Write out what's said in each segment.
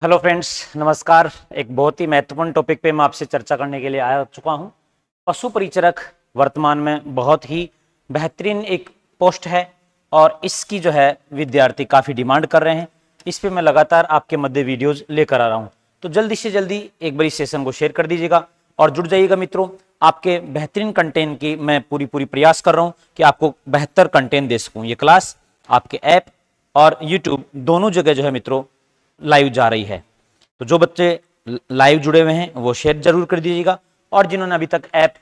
Hello friends, नमस्कार। एक बहुत ही महत्वपूर्ण टॉपिक पे मैं आपसे चर्चा करने के लिए आ चुका हूं। पशु परिचरक वर्तमान में बहुत ही बेहतरीन एक पोस्ट है और इसकी जो है विद्यार्थी काफ़ी डिमांड कर रहे हैं। इस पे मैं लगातार आपके मध्य वीडियोज़ लेकर आ रहा हूं, तो जल्दी से जल्दी एक बार इस सेशन को शेयर कर दीजिएगा और जुड़ जाइएगा मित्रों। आपके बेहतरीन कंटेंट की मैं पूरी प्रयास कर रहा हूँ कि आपको बेहतर कंटेंट दे सकूँ। ये क्लास आपके ऐप और यूट्यूब दोनों जगह जो है मित्रों लाइव जा रही है। तो जो बच्चे लाइव जुड़े हुए हैं वो शेयर जरूर कर दीजिएगा और जिन्होंने अभी तक ऐप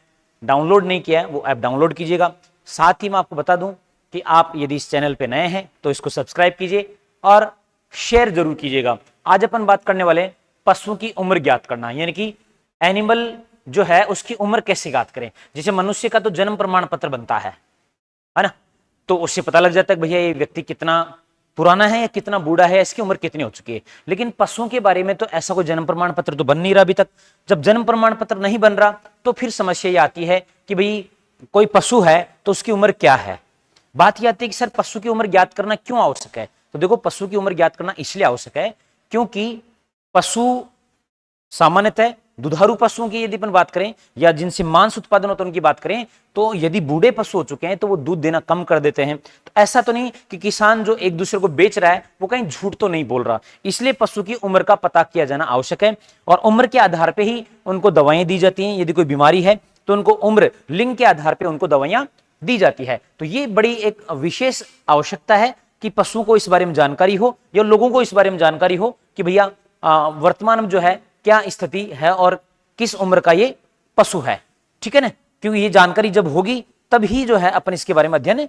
डाउनलोड नहीं किया है वो ऐप डाउनलोड कीजिएगा। साथ ही मैं आपको बता दूं कि आप यदि इस चैनल पे नए हैं तो इसको सब्सक्राइब कीजिए और शेयर जरूर कीजिएगा। आज अपन बात करने वाले पशु की उम्र ज्ञात करना, यानी कि एनिमल जो है उसकी उम्र कैसे ज्ञात करें। जैसे मनुष्य का तो जन्म प्रमाण पत्र बनता है ना, तो उससे पता लग जाता है कि भैया ये व्यक्ति कितना पुराना है या कितना बूढ़ा है, इसकी उम्र कितनी हो चुकी है। लेकिन पशुओं के बारे में तो ऐसा कोई जन्म प्रमाण पत्र तो बन नहीं रहा अभी तक। जब जन्म प्रमाण पत्र नहीं बन रहा तो फिर समस्या ये आती है कि भाई कोई पशु है तो उसकी उम्र क्या है। बात यह आती है कि सर पशु की उम्र ज्ञात करना क्यों आवश्यक है। तो देखो, पशु की उम्र ज्ञात करना इसलिए आवश्यक है क्योंकि पशु सामान्यतः दुधारू पशुओं की यदि अपन बात करें या जिनसे मांस उत्पादन होता है उनकी बात करें, तो यदि बूढ़े पशु हो चुके हैं तो वो दूध देना कम कर देते हैं। तो ऐसा तो नहीं कि किसान जो एक दूसरे को बेच रहा है वो कहीं झूठ तो नहीं बोल रहा। इसलिए पशु की उम्र का पता किया जाना आवश्यक है और उम्र के आधार पर ही उनको दवाएं दी जाती हैं। यदि कोई बीमारी है तो उनको उम्र लिंग के आधार पर उनको दवाइयां दी जाती है। तो ये बड़ी एक विशेष आवश्यकता है कि पशुओं को इस बारे में जानकारी हो या लोगों को इस बारे में जानकारी हो कि भैया वर्तमान में जो है क्या स्थिति है और किस उम्र का ये पशु है। ठीक है ना, क्योंकि ये जानकारी जब होगी तभी जो है अपन इसके बारे में अध्ययन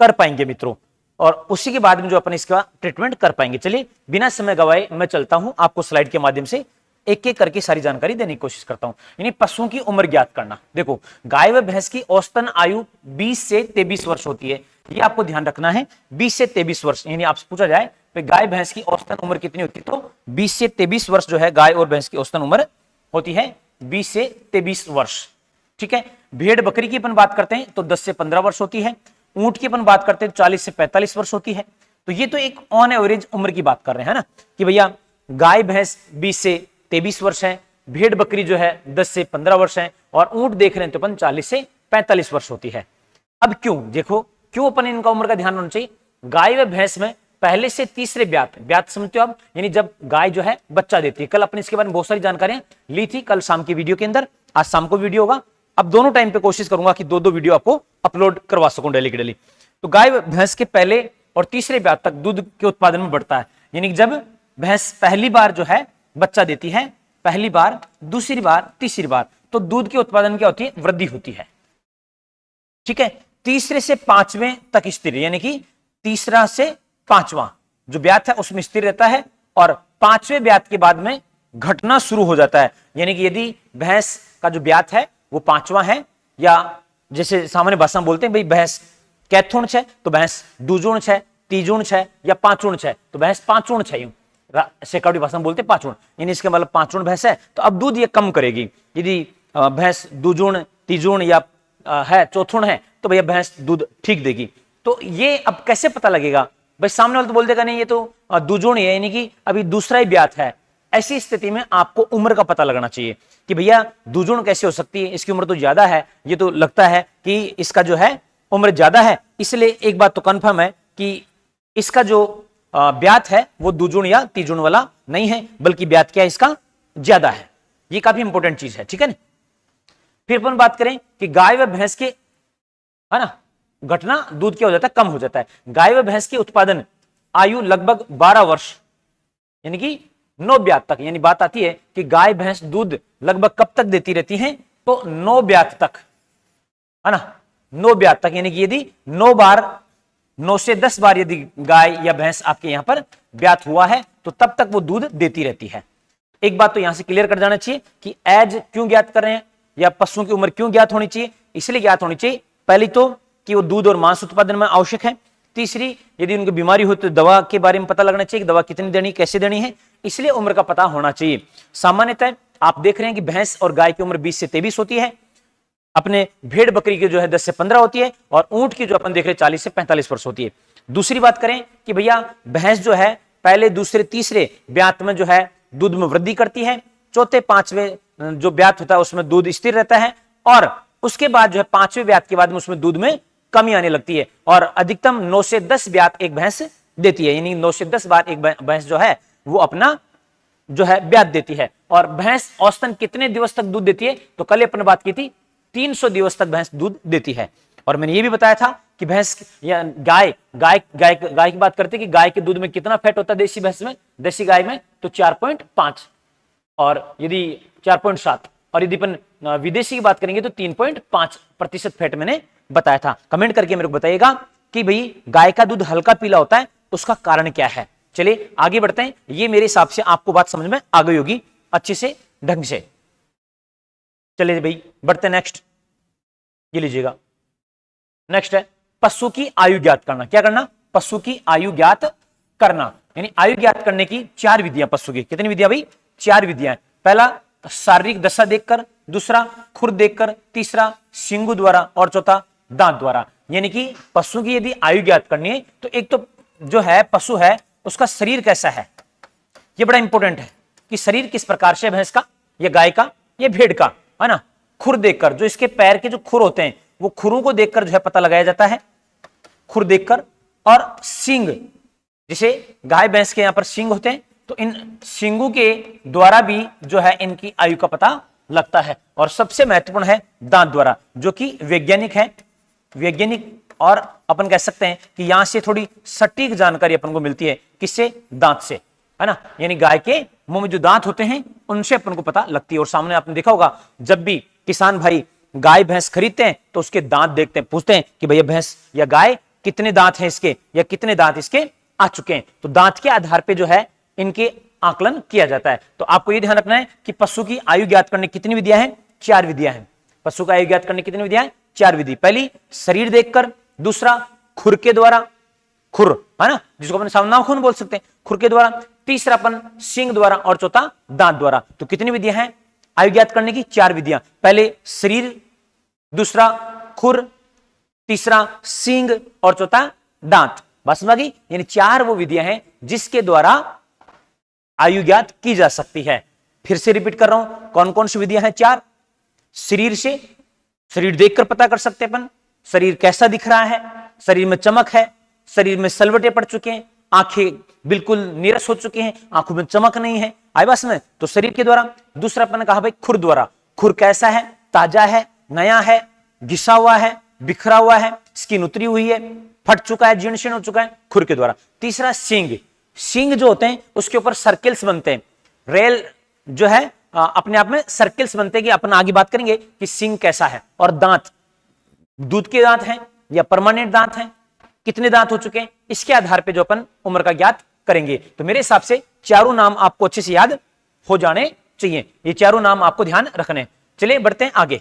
कर पाएंगे मित्रों, और उसी के बाद में जो अपन इसका ट्रीटमेंट कर पाएंगे। चलिए बिना समय गवाए मैं चलता हूं, आपको स्लाइड के माध्यम से एक एक करके सारी जानकारी देने की कोशिश करता हूं। यानी पशुओं की उम्र ज्ञात करना। देखो, गाय व भैंस की औसतन आयु 20 से 23 वर्ष होती है। ये आपको ध्यान रखना है, 20 से 23 वर्ष। यानी आपसे पूछा जाए तो गाय भैंस की औसतन उम्र कितनी होती है, तो 20 से 23 वर्ष जो है गाय और भैंस की औसतन उम्र होती है, 20 से 23 वर्ष। ठीक है। भेड़ बकरी की अपन बात करते हैं तो 10 से 15 वर्ष होती है। ऊंट की अपन बात करते हैं 40 से 45 वर्ष होती है। तो ये तो एक ऑन एवरेज उम्र की बात कर रहे हैं ना, कि भैया गाय भैंस 20 से 23 वर्ष है, भेड़ बकरी जो है 10 से 15 वर्ष है और ऊंट देख रहे हैं तो अपन 40 से 45 वर्ष होती है। अब क्यों, देखो क्यों अपन इनका उम्र का ध्यान रखना चाहिए। गाय व भैंस में पहले से तीसरे ब्यात समझते हो आप, यानी जब गाय जो है बच्चा देती है। कल अपन इसके बारे में बहुत सारी जानकारियां ली थी, कल शाम की वीडियो के अंदर। आज शाम को वीडियो होगा। अब दोनों टाइम पे कोशिश करूंगा कि दो वीडियो आपको अपलोड करवा सकूं डेली की डेली। तो गाय व भैंस के पहले और तीसरे ब्यात तक दूध के उत्पादन में बढ़ता है। यानी जब भैंस पहली बार जो है बच्चा देती है, पहली बार, दूसरी बार, तीसरी बार, तो दूध के उत्पादन क्या होती है, वृद्धि होती है। ठीक है। तीसरे से पांचवें तक स्थिर, यानी कि तीसरा से पांचवा जो ब्यात है उसमें स्थिर रहता है और पांचवें ब्यात के बाद में घटना शुरू हो जाता है। यानी कि यदि भैंस का जो ब्यात है वो पांचवा है, या जैसे सामान्य भाषा में बोलते हैं भाई भैंस कैथुण है तो भैंस दूजुण है, तीजुण है या पांचुण है, तो भैंस पांचुण है। यूं शेखावटी भाषा में बोलते हैं पांचुण, यानी इसके मतलब पांचुण भैंस है तो अब दूध ये कम करेगी। यदि भैंस दूजुण, तीजुण या है चौथुण है तो भैया भैंस दूध ठीक देगी। तो ये अब कैसे पता लगेगा भाई, सामने वाला तो बोल देगा नहीं ये तो दूजुण है, यानी कि अभी दूसरा ही ब्यात है। ऐसी स्थिति में आपको उम्र का पता लगना चाहिए कि भैया दूजुण कैसे हो सकती है, इसकी उम्र तो ज्यादा है, ये तो लगता है कि इसका जो है उम्र ज्यादा है। इसलिए एक बात तो कंफर्म है कि इसका जो ब्यात है वो दूजुण या तीजुण वाला नहीं है, बल्कि ब्यात क्या है इसका ज्यादा है। ये काफी इंपॉर्टेंट चीज है। ठीक है ना। फिर अपन बात करें कि गाय व भैंस के, है ना, घटना दूध क्या हो जाता है, कम हो जाता है। गाय व भैंस के उत्पादन आयु लगभग 12 वर्ष, यानी कि 9 ब्यात तक। यानी बात आती है कि गाय भैंस दूध लगभग कब तक देती रहती हैं, तो 9 ब्यात तक, है ना, 9 ब्यात तक। यानी कि यदि 9 बार, 9 से 10 बार यदि गाय या भैंस आपके यहां पर ब्यात हुआ है तो तब तक वो दूध देती रहती है। एक बात तो यहां से क्लियर कर जाना चाहिए कि एज क्यों ज्ञात कर रहे हैं या पशुओं की उम्र क्यों ज्ञात होनी चाहिए। इसलिए ज्ञात होनी चाहिए पहली तो कि वो दूध और मांस उत्पादन में आवश्यक है। तीसरी, यदि उनकी बीमारी हो तो दवा के बारे में पता लगना चाहिए कि दवा कितनी देनी, कैसे देनी है, इसलिए उम्र का पता होना चाहिए। सामान्यतः आप देख रहे हैं कि भैंस और गाय की उम्र 20 से 23 होती है, अपने भेड़ बकरी की जो है 10 से 15 होती है और ऊंट की जो अपन देख रहे हैं 40 से 45 वर्ष होती है। दूसरी बात करें कि भैया भैंस जो है पहले दूसरे तीसरे ब्यात में जो है दूध में वृद्धि करती है, चौथे पांचवें जो ब्यात होता है उसमें दूध स्थिर रहता है, और उसके बाद जो है पांचवें ब्यात के बाद में उसमें दूध में कमी आने लगती है, और अधिकतम 9 से 10 ब्यात एक भैंस देती है, यानी 9 से 10 बार एक भैंस जो है वो अपना जो है ब्यात देती है। और भैंस औसतन कितने दिवस तक दूध देती है, तो कल अपन बात की थी 300 दिवस तक भैंस दूध देती है। और मैंने ये भी बताया था कि भैंस या गाय की बात करते हैं कि गाय के दूध में कितना फैट होता है देसी भैंस में, देसी गाय में, तो 4.5, और यदि 4.7, और यदि अपन विदेशी की बात करेंगे तो 3.5% फैट मैंने बताया था। कमेंट करके मेरे को बताइएगा कि भाई गाय का दूध हल्का पीला होता है, उसका कारण क्या है। चलिए आगे बढ़ते हैं। ये मेरे हिसाब से आपको बात समझ में आ गई होगी अच्छे से ढंग से। चलिए भाई बढ़ते हैं नेक्स्ट, ये लीजिएगा। नेक्स्ट है पशु की आयु ज्ञात करना। क्या करना? पशु की आयु ज्ञात करना, यानी आयु ज्ञात करने की 4 विधियां पशु की। कितनी विधियां भाई? 4 विधियां। पहला शारीरिक दशा देखकर, दूसरा खुर देखकर, तीसरा सींगों द्वारा, और चौथा दांत द्वारा। यानी कि पशु की यदि आयु ज्ञात करनी है तो एक तो जो है पशु है उसका शरीर कैसा है, ये बड़ा इंपॉर्टेंट है कि शरीर किस प्रकार से, भैंस का या गाय का या भेड़ का, है ना। खुर देखकर, जो इसके पैर के जो खुर होते हैं वो खुरों को देखकर जो है पता लगाया जाता है, खुर देखकर। और सींग, जैसे गाय भैंस के यहां पर सींग होते हैं तो इन सींगों के द्वारा भी जो है इनकी आयु का पता लगता है। और सबसे महत्वपूर्ण है दांत द्वारा, जो कि वैज्ञानिक है, वैज्ञानिक, और अपन कह सकते हैं कि यहां से थोड़ी सटीक जानकारी अपन को मिलती है। किससे? दांत से, है ना। यानी गाय के मुंह में जो दांत होते हैं उनसे अपन को पता लगती है। और सामने आपने देखा होगा जब भी किसान भाई गाय भैंस खरीदते हैं तो उसके दांत देखते हैं, पूछते हैं कि भैया भैंस या गाय कितने दांत हैं इसके, या कितने दांत इसके आ चुके हैं। तो दांत के आधार पर जो है इनके आकलन किया जाता है। तो आपको यह ध्यान रखना है कि पशु की आयु ज्ञात करने कितनी विधियां हैं? 4 विधियां हैं। पशु का आयु ज्ञात करने कितनी विधियां हैं? 4 विधि। पहली शरीर देखकर, दूसरा खुर के द्वारा, खुर, है ना, जिसको अपन सामनाखून बोल सकते हैं, खुर के द्वारा, तीसरा अपन सींग द्वारा, और चौथा दांत द्वारा। तो कितनी विधियां हैं आयु ज्ञात करने की? 4 विधियां। पहले शरीर, दूसरा खुर, तीसरा सींग, और चौथा दांत। बस समझ गई? यानी 4 वो विधियां हैं जिसके द्वारा आयु ज्ञात की जा सकती है। फिर से रिपीट कर रहा हूं, कौन कौन सी विधियां हैं? 4। शरीर से, शरीर देखकर पता कर सकते हैं अपन शरीर कैसा दिख रहा है, शरीर में चमक है, शरीर में सलवटे पड़ चुके हैं, आंखें बिल्कुल नीरस हो चुकी हैं, आंखों में चमक नहीं है, आई बात में, तो शरीर के द्वारा। दूसरा अपन ने कहा भाई खुर द्वारा, खुर कैसा है, ताजा है, नया है, घिसा हुआ है, बिखरा हुआ है, स्किन उतरी हुई है, फट चुका है, जीर्ण शीर्ण हो चुका है, खुर के द्वारा। तीसरा सींग, सींग जो होते हैं उसके ऊपर सर्किल्स बनते हैं, रेल जो है अपने आप में सर्किल्स बनते हैं, कि अपन आगे बात करेंगे कि सींग कैसा है। और दांत, दूध के दांत हैं या परमानेंट दांत हैं, कितने दांत हो चुके हैं, इसके आधार पे जो अपन उम्र का ज्ञात करेंगे। तो मेरे हिसाब से चारों नाम आपको अच्छे से याद हो जाने चाहिए, ये चारों नाम आपको ध्यान रखने। चलिए बढ़ते हैं आगे।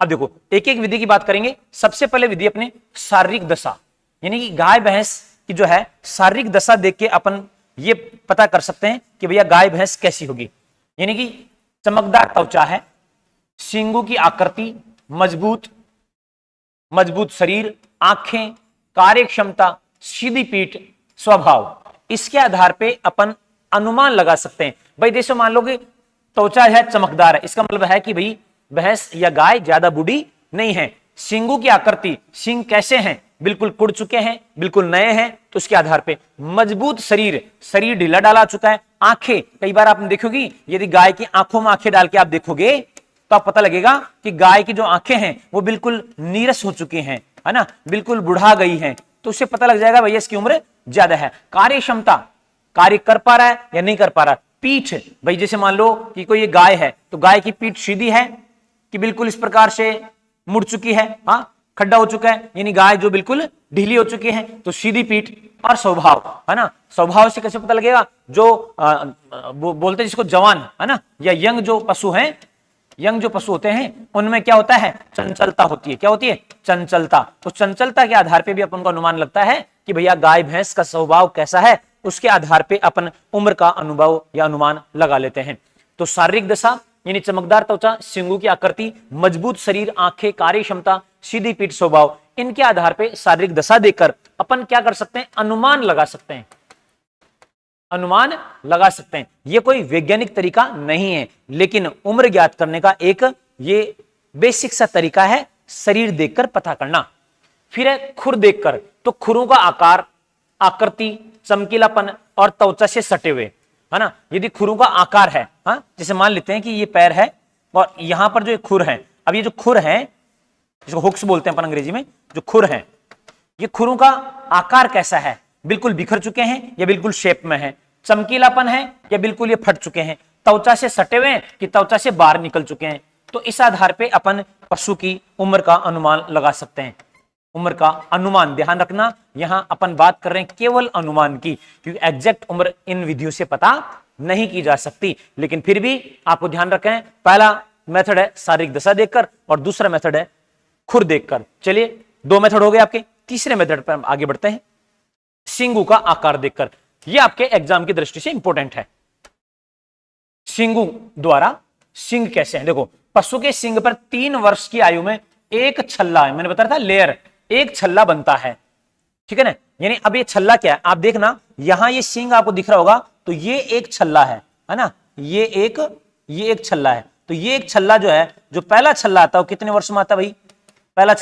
अब देखो एक एक विधि की बात करेंगे। सबसे पहले विधि अपने शारीरिक दशा, यानी कि गाय भैंस की जो है शारीरिक दशा देख के अपन ये पता कर सकते हैं कि भैया गाय भैंस कैसी होगी। यानी कि चमकदार त्वचा है, सींगों की आकृति, मजबूत शरीर, आंखें, कार्य क्षमता, सीधी पीठ, स्वभाव, इसके आधार पे अपन अनुमान लगा सकते हैं। भाई देखो मान लो कि त्वचा है चमकदार है, इसका मतलब है कि भाई भैंस या गाय ज्यादा बूढ़ी नहीं है। सींगों की आकृति, सींग कैसे हैं, बिल्कुल कुड़ चुके हैं, बिल्कुल नए हैं, तो उसके आधार पे। मजबूत शरीर, शरीर ढीला डाला चुका है। आंखें, कई बार आपने देखोगी यदि गाय की आंखों में आंखें डाल के आप देखोगे तो आप पता लगेगा कि गाय की जो आंखें हैं वो बिल्कुल नीरस हो चुकी हैं, है ना, बिल्कुल बुढ़ा गई हैं, तो उससे पता लग जाएगा भैया इसकी उम्र ज्यादा है। कार्य क्षमता, कार्य कर पा रहा है या नहीं कर पा रहा। पीठ, भाई जैसे मान लो कि कोई ये गाय है तो गाय की पीठ सीधी है कि बिल्कुल इस प्रकार से मुड़ चुकी है, हाँ खड्डा हो चुका है, यानी गाय जो बिल्कुल ढीली हो चुकी है, तो सीधी पीठ। और स्वभाव, है ना, स्वभाव से कैसे पता लगेगा, जो वो बोलते हैं जिसको जवान, है ना, या यंग जो पशु हैं, यंग जो पशु होते हैं उनमें क्या होता है, चंचलता होती है। क्या होती है, चंचलता। तो चंचलता के आधार पे भी अपन को अनुमान लगता है कि भैया गाय भैंस का स्वभाव कैसा है, उसके आधार पे अपन उम्र का अनुभव या अनुमान लगा लेते हैं। तो शारीरिक दशा यानी चमकदार त्वचा, सींगों की आकृति, मजबूत शरीर, आंखें, कार्य क्षमता, सीधी पीठ, स्वभाव, इनके आधार पे शारीरिक दशा देखकर अपन क्या कर सकते हैं, अनुमान लगा सकते हैं अनुमान लगा सकते हैं। ये कोई वैज्ञानिक तरीका नहीं है, लेकिन उम्र ज्ञात करने का एक ये बेसिक सा तरीका है, शरीर देखकर पता करना। फिर है खुर देखकर, तो खुरों का आकार, आकृति, चमकीलापन और त्वचा से सटे हुए, है ना। यदि खुरों का आकार है, हाँ, जैसे मान लेते हैं कि ये पैर है और यहां पर जो खुर है, अब ये जो खुर है, जिसको हुक्स बोलते हैं अपन अंग्रेजी में, जो खुर है, ये खुरों का आकार कैसा है, बिल्कुल बिखर चुके हैं या बिल्कुल शेप में है, चमकीलापन है या बिल्कुल ये फट चुके हैं, त्वचा से सटे हुए हैं कि त्वचा से बाहर निकल चुके हैं। तो इस आधार पे अपन पशु की उम्र का अनुमान लगा सकते हैं। उम्र का अनुमान, ध्यान रखना यहां अपन बात कर रहे हैं केवल अनुमान की, क्योंकि एग्जैक्ट उम्र इन विधियों से पता नहीं की जा सकती। लेकिन फिर भी आपको ध्यान रखें, पहला मेथड है शारीरिक दशा देखकर और दूसरा मेथड है खुर देखकर। चलिए, दो मेथड हो गए आपके। तीसरे मेथड पर हम आगे बढ़ते हैं, सींगों का आकार देखकर। यह आपके एग्जाम की दृष्टि से इंपॉर्टेंट है। सींगों द्वारा सींग कैसे हैं, देखो पशु के सींग पर 3 वर्ष की आयु में एक छल्ला है, मैंने बताया था लेयर, एक छल्ला बनता है, ठीक है ना। यानी अब ये छल्ला क्या है, आप देखना यहां ये सींग आपको दिख रहा होगा, तो ये एक छल्ला है ना, ये एक छल्ला है। तो ये एक छल्ला जो है, जो पहला छल्ला आता है वो कितने वर्ष में आता है भाई, पहला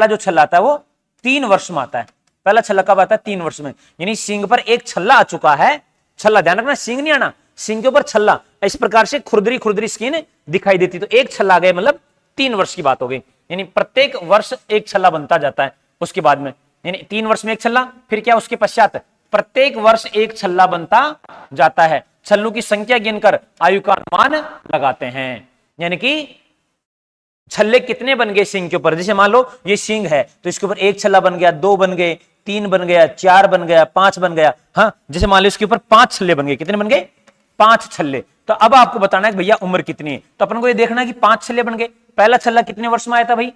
जो छल्ला आता है वो 3 वर्ष में आता है। पहला छल्ला कब आता है, 3 वर्ष में। यानी सींग पर एक छल्ला आ चुका है, छल्ला ध्यान रखना, सींग नहीं आना, सींग के ऊपर छल्ला, इस प्रकार से खुरदरी स्किन दिखाई देती, तो एक छल्ला आ गया, मतलब 3 वर्ष की बात हो गई। यानी प्रत्येक वर्ष एक छल्ला बनता जाता है उसके बाद में, यानी 3 वर्ष में एक छल्ला, फिर क्या उसके पश्चात प्रत्येक वर्ष एक छल्ला बनता जाता है। छल्लों की संख्या गिनकर आयु का अनुमान लगाते हैं। यानी कि छल्ले कितने बन गए सींग के ऊपर, जैसे मान लो ये सींग है तो इसके ऊपर एक छल्ला बन गया, 2 बन गए, 3 बन गया, 4 बन गया, 5 बन गया, हाँ, जैसे मान लो इसके ऊपर 5 छल्ले बन गए, कितने बन गए, 5 छल्ले। तो अब आपको बताना है कि भैया उम्र कितनी है, तो अपन को ये देखना है कि 5 छल्ले बन गए। पहला छल्ला कितने वर्ष में आया था भाई,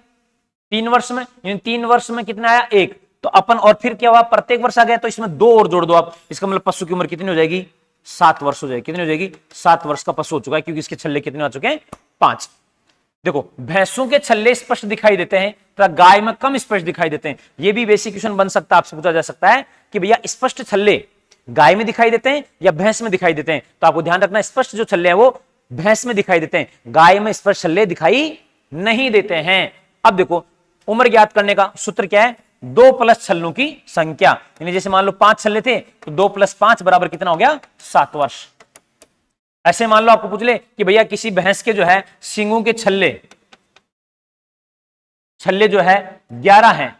3 वर्ष में, यानी 3 वर्ष में कितना आया, 1, तो अपन और फिर क्या हुआ, प्रत्येक वर्ष आ गया, तो इसमें 2 और जोड़ दो आप, इसका मतलब पशु की उम्र कितनी हो जाएगी, 7 वर्ष हो जाएगी। कितनी हो जाएगी, 7 वर्ष का पशु हो चुका है, क्योंकि इसके छल्ले कितने आ चुके हैं, 5। देखो भैंसों के छल्ले स्पष्ट दिखाई देते हैं, तो गाय में कम स्पष्ट दिखाई देते हैं। यह भी बेसिक क्वेश्चन बन सकता है, आपसे पूछा जा सकता है कि भैया स्पष्ट छल्ले गाय में दिखाई देते हैं या भैंस में दिखाई देते हैं। तो आपको ध्यान रखना, स्पष्ट जो छल्ले हैं वो भैंस में दिखाई देते हैं, गाय में स्पष्ट छल्ले दिखाई नहीं देते हैं। अब देखो उम्र ज्ञात करने का सूत्र क्या है, 2 प्लस छल्लों की संख्या, यानी जैसे मान लो 5 छल्ले थे तो 2 + 5 बराबर कितना हो गया, 7 वर्ष। ऐसे मान लो आपको पूछ ले कि भैया किसी भैंस के जो है सींगों के छल्ले जो है 11 हैं,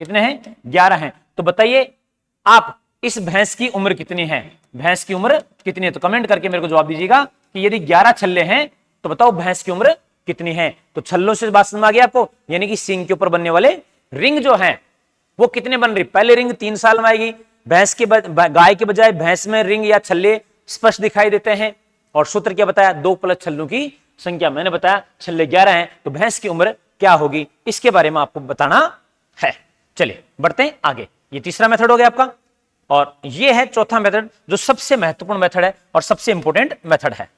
कितने हैं, 11 हैं, तो बताइए आप इस भैंस की उम्र कितनी है, भैंस की उम्र कितनी है, तो कमेंट करके मेरे को जवाब दीजिएगा कि यदि 11 छल्ले हैं तो बताओ भैंस की उम्र कितनी है। तो छल्लों से बात समझ आ गया आपको, यानी कि सींग के ऊपर बनने वाले रिंग जो हैं वो कितने बन रही, पहले रिंग 3 साल में आएगी, भैंस के गाय के बजाय भैंस में रिंग या छल्ले स्पष्ट दिखाई देते हैं। और सूत्र क्या बताया, 2 प्लस छल्लों की संख्या, मैंने बताया छल्ले 11 हैं, तो भैंस की उम्र क्या होगी, इसके बारे में आपको बताना है। चलिए बढ़ते हैं आगे, ये तीसरा मेथड हो गया आपका, और ये है चौथा मेथड जो सबसे महत्वपूर्ण मेथड है और सबसे इंपॉर्टेंट मेथड है।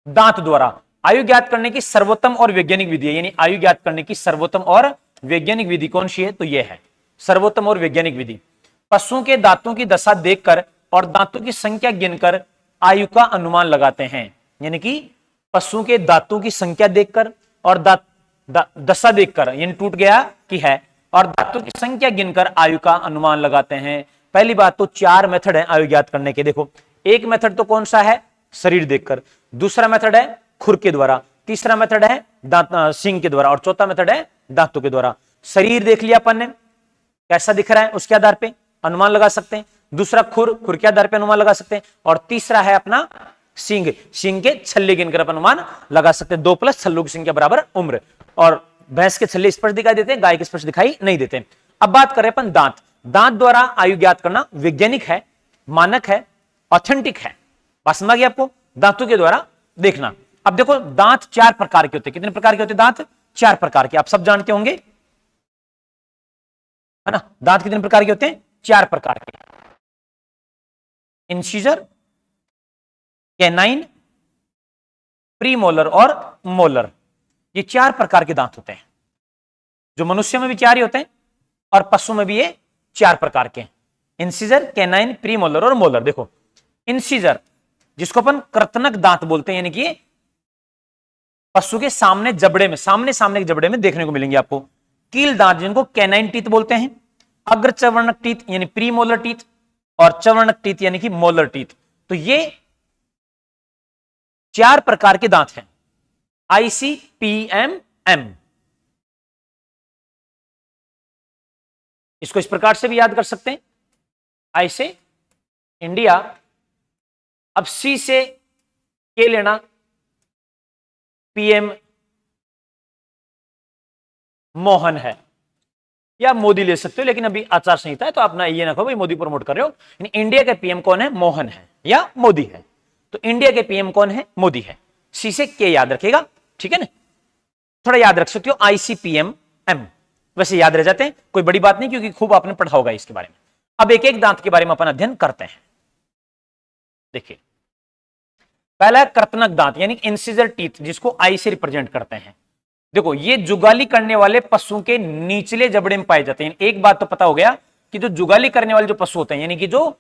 दांत द्वारा आयु ज्ञात करने की सर्वोत्तम और वैज्ञानिक विधि है, यानी आयु ज्ञात करने की सर्वोत्तम और वैज्ञानिक विधि कौन सी है, तो यह है सर्वोत्तम और वैज्ञानिक विधि। पशुओं के दांतों की दशा देखकर और दांतों की संख्या गिनकर आयु का अनुमान लगाते हैं। यानी कि पशुओं के दांतों की संख्या देखकर और दशा देखकर, यानी टूट गया कि है, और दांतों की संख्या गिनकर आयु का अनुमान लगाते हैं। पहली बात तो 4 मेथड है आयु ज्ञात करने के। देखो एक मेथड तो कौन सा है, शरीर देखकर, दूसरा मेथड है खुर के द्वारा, तीसरा मेथड है दांत सींग के द्वारा, और चौथा मेथड है दांतों के द्वारा। शरीर देख लिया अपन ने कैसा दिख रहा है, उसके आधार पे अनुमान लगा सकते हैं। दूसरा खुर के आधार पे अनुमान लगा सकते हैं, और तीसरा है अपना सींग के छल्ले गिनकर अपन अनुमान लगा सकते हैं। 2 प्लस छल्लों की संख्या बराबर उम्र, और भैंस के छल्ले स्पष्ट दिखाई देते हैं, गाय के स्पष्ट दिखाई नहीं देते। अब बात करें अपन दांत द्वारा आयु ज्ञात करना वैज्ञानिक है, मानक है, ऑथेंटिक है। बात समझ आ गई आपको, दांतों के द्वारा देखना। अब देखो दांत 4 प्रकार के होते हैं, कितने प्रकार के होते हैं दांत, 4 प्रकार के, आप सब जानते होंगे, है ना। दांत कितने प्रकार के होते हैं, 4 प्रकार के, इंसीजर, कैनाइन, प्रीमोलर और मोलर, ये 4 प्रकार के दांत होते हैं। जो मनुष्य में भी 4 ही होते हैं और पशु में भी ये 4 प्रकार के, इंसिजर, कैनाइन, प्रीमोलर और मोलर। देखो इंसिजर जिसको अपन कृतनक दांत बोलते हैं, यानी कि पशु के सामने जबड़े में, सामने के जबड़े में देखने को मिलेंगे आपको। कील दांत जिनको कैनाइन टीथ बोलते हैं, अग्र चवर्णक टीथ यानी प्रीमोलर टीथ, और चवर्णक टीथ यानी कि मोलर टीथ। तो ये 4 प्रकार के दांत हैं, ICPMM। इसको इस प्रकार से भी याद कर सकते हैं, आई से इंडिया, अब सी से के लेना, पीएम मोहन है, या मोदी ले सकते हो, लेकिन अभी आचार संहिता है तो अपना ये ना कहो भाई मोदी प्रमोट कर रहे हो। यानी इंडिया के पीएम कौन है? मोहन है या मोदी है। तो इंडिया के पीएम कौन है? मोदी है। सी से के याद रखेगा, ठीक है ना, थोड़ा याद रख सकते हो ICPMM, वैसे याद रह जाते हैं, कोई बड़ी बात नहीं, क्योंकि खूब आपने पढ़ा होगा इसके बारे में। अब एक एक दांत के बारे में अपन अध्ययन करते हैं। देखिए पहला है कृतनक दांत यानी इंसिजर टीथ, जिसको आई से रिप्रेजेंट करते हैं। देखो ये जुगाली करने वाले पशु के निचले जबड़े में पाए जाते हैं। एक बात तो पता हो गया कि जो जुगाली करने वाले जो पशु होते हैं, यानी कि जो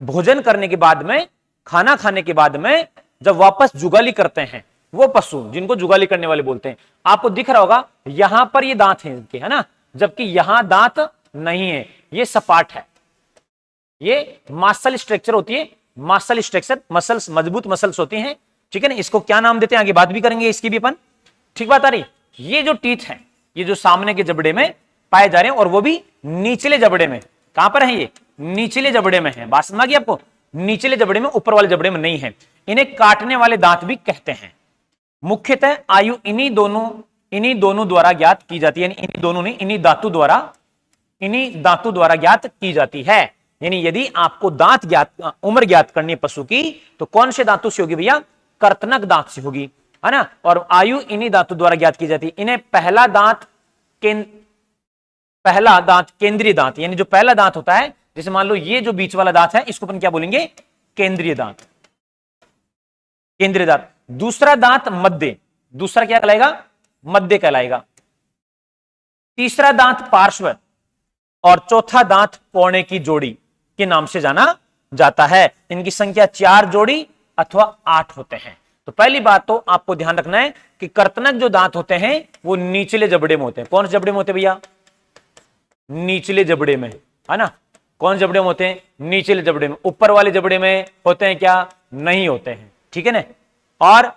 भोजन करने के बाद में, खाना खाने के बाद में जब वापस जुगाली करते हैं, वो पशु जिनको जुगाली करने वाले बोलते हैं। आपको दिख रहा होगा यहां पर ये दांत हैं इनके, है ना, जबकि यहां दांत नहीं है, ये सपाट है, ये मासल स्ट्रक्चर होती है, मासल स्ट्रक्चर, मसल्स, मजबूत मसल्स होती हैं, ठीक है ना। इसको क्या नाम देते हैं आगे बात भी करेंगे इसकी भी अपन, ठीक बात आ रही। ये जो टीथ हैं, ये जो सामने के जबड़े में पाए जा रहे हैं, और वो भी निचले जबड़े में। कहां पर है? ये निचले जबड़े में है। बात समझ गई आपको? निचले जबड़े में, ऊपर वाले जबड़े में नहीं है। इन्हें काटने वाले दांत भी कहते हैं। मुख्यतः आयु इन्हीं दोनों द्वारा ज्ञात की जाती है, यानी इन्हीं दोनों नहीं, इन्हीं दांतों द्वारा ज्ञात की जाती है। यानी यदि आपको दांत ज्ञात, उम्र ज्ञात करनी है पशु की, तो कौन से दांतों से होगी भैया? कर्तनक दांत से होगी, है ना। और आयु इन्हीं दांतों द्वारा ज्ञात की जाती है। इन्हें पहला दांत केंद्रीय दांत, यानी जो पहला दांत होता है, जैसे मान लो ये जो बीच वाला दांत है, इसको अपन क्या बोलेंगे? केंद्रीय दांत, केंद्रीय दांत। दूसरा दांत मध्य, दूसरा क्या कहलाएगा? मध्य कहलाएगा। तीसरा दांत पार्श्व, और चौथा दांत पौने की जोड़ी के नाम से जाना जाता है। इनकी संख्या 4 जोड़ी अथवा 8 होते हैं। तो पहली बात तो आपको ध्यान रखना है कि कर्तनक जो दांत होते हैं वो निचले जबड़े में होते हैं। कौन से जबड़े में होते हैं भैया? निचले जबड़े में, है ना। कौन जबड़े में होते हैं? निचले जबड़े में। ऊपर वाले जबड़े में होते हैं क्या? नहीं होते हैं, ठीक है ना। और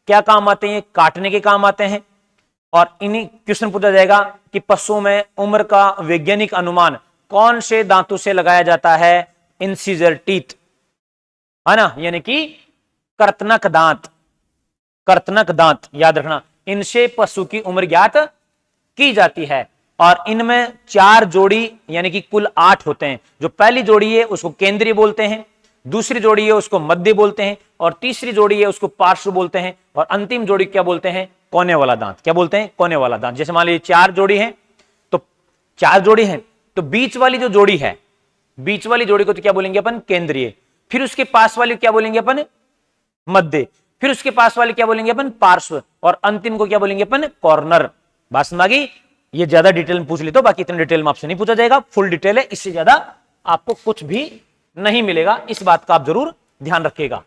क्या काम आते हैं? काटने के काम आते हैं। और इन्हीं क्वेश्चन पूछा जाएगा कि पशुओं में उम्र का वैज्ञानिक अनुमान कौन से दांतों से लगाया जाता है? इंसिजर टीथ, है ना, यानी कि कर्तनक दांत। कर्तनक दांत याद रखना, इनसे पशु की उम्र ज्ञात की जाती है। और इनमें 4 जोड़ी यानी कि कुल 8 होते हैं। जो पहली जोड़ी है उसको केंद्रीय बोलते हैं, दूसरी जोड़ी है उसको मध्य बोलते हैं, और तीसरी जोड़ी है उसको पार्श्व बोलते हैं, और अंतिम जोड़ी क्या बोलते हैं? कोने वाला दांत। क्या बोलते हैं? कोने वाला दांत। जैसे मान लीजिए 4 जोड़ी है, तो 4 जोड़ी है, तो बीच वाली जो जोड़ी है, बीच वाली जोड़ी को तो क्या बोलेंगे अपन? केंद्रीय। फिर उसके पास वाली क्या बोलेंगे अपन? मध्य। फिर उसके पास वाले क्या बोलेंगे अपन? पार्श्व। और अंतिम को क्या बोलेंगे अपन? कॉर्नर। बात समझ आ गई? ये ज्यादा डिटेल में पूछ ली तो, बाकी इतने डिटेल में आपसे नहीं पूछा जाएगा, फुल डिटेल है, इससे ज्यादा आपको कुछ भी नहीं मिलेगा। इस बात का आप जरूर ध्यान रखिएगा।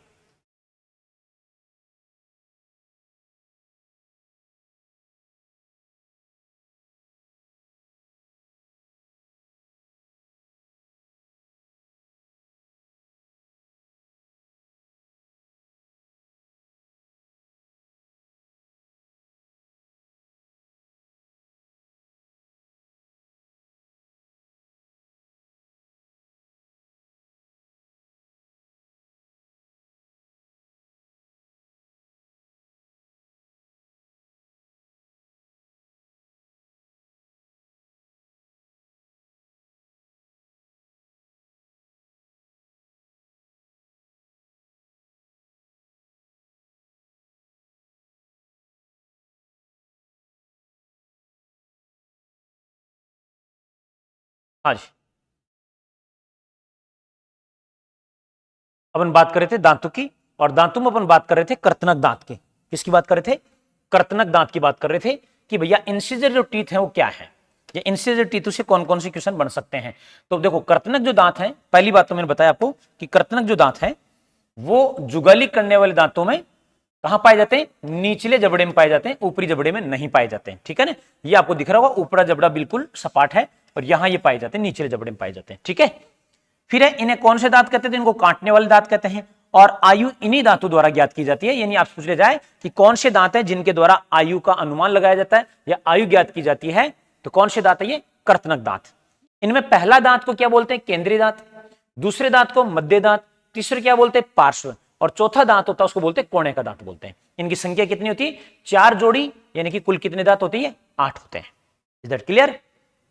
हाँ जी, अपन बात कर रहे थे दांतों की, और दांतों में अपन बात कर रहे थे कर्तनक दांत की। किसकी बात कर रहे थे? कर्तनक दांत की बात कर रहे थे कि भैया इंसिजर जो टीथ है वो क्या है। या इंसिजर टीथ से कौन कौन से क्वेश्चन बन सकते हैं। तो देखो कर्तनक जो दांत है, पहली बात तो मैंने बताया आपको कि कर्तनक जो दांत है वो जुगाली करने वाले दांतों में कहां पाए जाते हैं, निचले जबड़े में पाए जाते हैं, ऊपरी जबड़े में नहीं पाए जाते हैं। ठीक है ना, ये आपको दिख रहा होगा ऊपरा जबड़ा बिल्कुल सपाट है और यहां ये पाए जाते हैं, निचले जबड़े में पाए जाते हैं। ठीक है, फिर है इन्हें कौन से दांत कहते हैं, इनको काटने वाले दांत कहते हैं और आयु इन्हीं दांतों द्वारा ज्ञात की जाती है। यानी आप पूछ ले जाए कि कौन से दांत है जिनके द्वारा आयु का अनुमान लगाया जाता है या आयु ज्ञात की जाती है, तो कौन से दांत है, ये कर्तनक दांत। इनमें पहला दांत को क्या बोलते हैं, केंद्रीय दांत, दूसरे दांत को मध्य दांत, तीसरे क्या बोलते हैं, पार्श्व, और चौथा दांत होता है उसको बोलते हैं कोणे का दांत बोलते हैं। इनकी संख्या कितनी होती है, 4 जोड़ी, यानी कि कुल कितने दांत होते हैं, 8 होते हैं। Is that clear.